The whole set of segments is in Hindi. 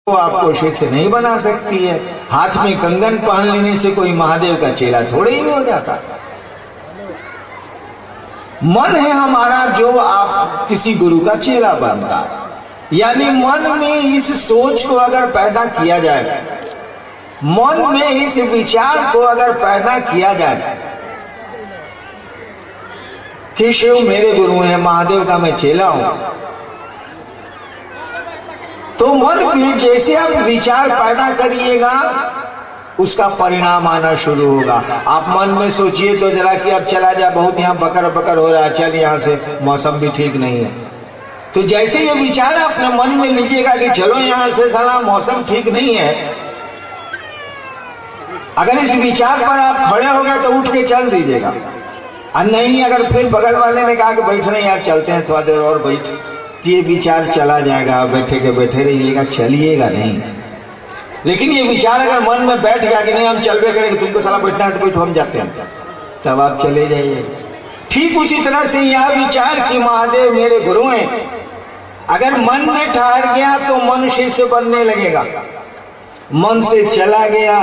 वो आपको शिष्य नहीं बना सकती है। हाथ में कंगन पहन लेने से कोई महादेव का चेला थोड़े ही नहीं हो जाता। मन है हमारा जो आप किसी गुरु का चेला बनता, यानी मन में इस सोच को अगर पैदा किया जाए, मन में इस विचार को अगर पैदा किया जाए कि शिव मेरे गुरु हैं, महादेव का मैं चेला हूं, तो मन में जैसे आप विचार पैदा करिएगा उसका परिणाम आना शुरू होगा। आप मन में सोचिए तो जरा कि अब चला जाए, बहुत यहाँ बकर बकर हो रहा है, चल यहाँ से, मौसम भी ठीक नहीं है। तो जैसे ये विचार अपने मन में लीजिएगा कि चलो यहाँ से, साला मौसम ठीक नहीं है, अगर इस विचार पर आप खड़े हो गए तो उठ के चल दीजिएगा। और नहीं, अगर फिर बगल वाले ने कहा कि बैठ रहे यार, चलते हैं थोड़ा देर और बैठ, ये विचार चला जाएगा, बैठे के बैठे रहिएगा, चलिएगा नहीं। लेकिन ये विचार अगर मन में बैठ गया कि नहीं हम चलबे करेंगे, तुमको साला बैठना है तो बैठो, हम जाते हैं, तब आप चले जाइए। ठीक उसी तरह से यह विचार कि महादेव मेरे गुरु हैं, अगर मन में ठहर गया तो मनुष्य से बनने लगेगा। मन से चला गया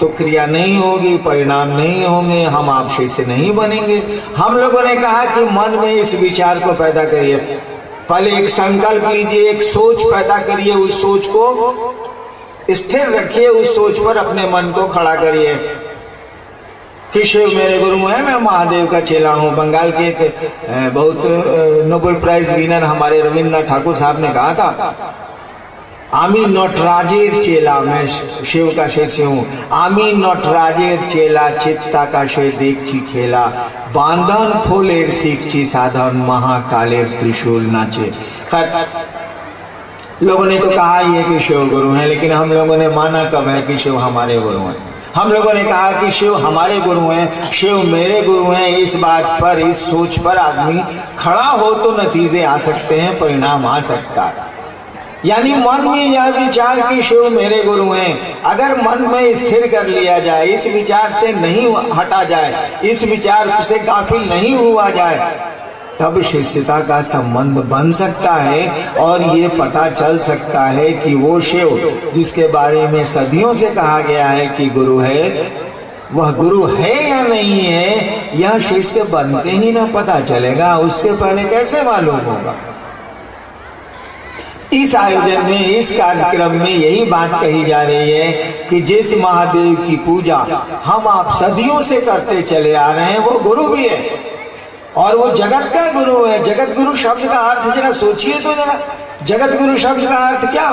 तो क्रिया नहीं होगी, परिणाम नहीं होंगे, हम आपसे से नहीं बनेंगे। हम लोगों ने कहा कि मन में इस विचार को पैदा करिए, पहले एक संकल्प लीजिए, एक सोच पैदा करिए, उस सोच को स्थिर रखिए, उस सोच पर अपने मन को खड़ा करिए कि शिव मेरे गुरु हैं, मैं महादेव का चेला हूं। बंगाल के एक बहुत नोबेल प्राइज विनर हमारे रविन्द्रनाथ ठाकुर साहब ने कहा था, आमी नटराजेर चेला, मैं शिव का शिष्य हूँ। आमी नटराजेर चेला, चित्ता का शे देखची खेला, बांधन खोलेर सीखची साधन, महाकालेर त्रिशूल नाचे। लोगों ने तो कहा ही है कि शिव गुरु हैं, लेकिन हम लोगों ने माना कब है कि शिव हमारे गुरु हैं। हम लोगों ने कहा कि शिव हमारे गुरु हैं, शिव मेरे गुरु हैं। इस बात पर, इस सोच पर आदमी खड़ा हो तो नतीजे आ सकते हैं, परिणाम आ सकता है। यानी मन में यह विचार कि शिव मेरे गुरु हैं, अगर मन में स्थिर कर लिया जाए, इस विचार से नहीं हटा जाए, इस विचार से गाफिल नहीं हुआ जाए, तब शिष्यता का संबंध बन सकता है। और ये पता चल सकता है कि वो शिव जिसके बारे में सदियों से कहा गया है कि गुरु है, वह गुरु है या नहीं है, यह शिष्य बनते ही ना पता चलेगा, उसके पहले कैसे मालूम होगा। इस आयोजन में, इस कार्यक्रम में यही बात कही जा रही है कि जिस महादेव की पूजा हम आप सदियों से करते चले आ रहे हैं, वो गुरु भी है और वो जगत का गुरु है। जगत गुरु शब्द का अर्थ जरा सोचिए तो, जरा जगत गुरु शब्द का अर्थ क्या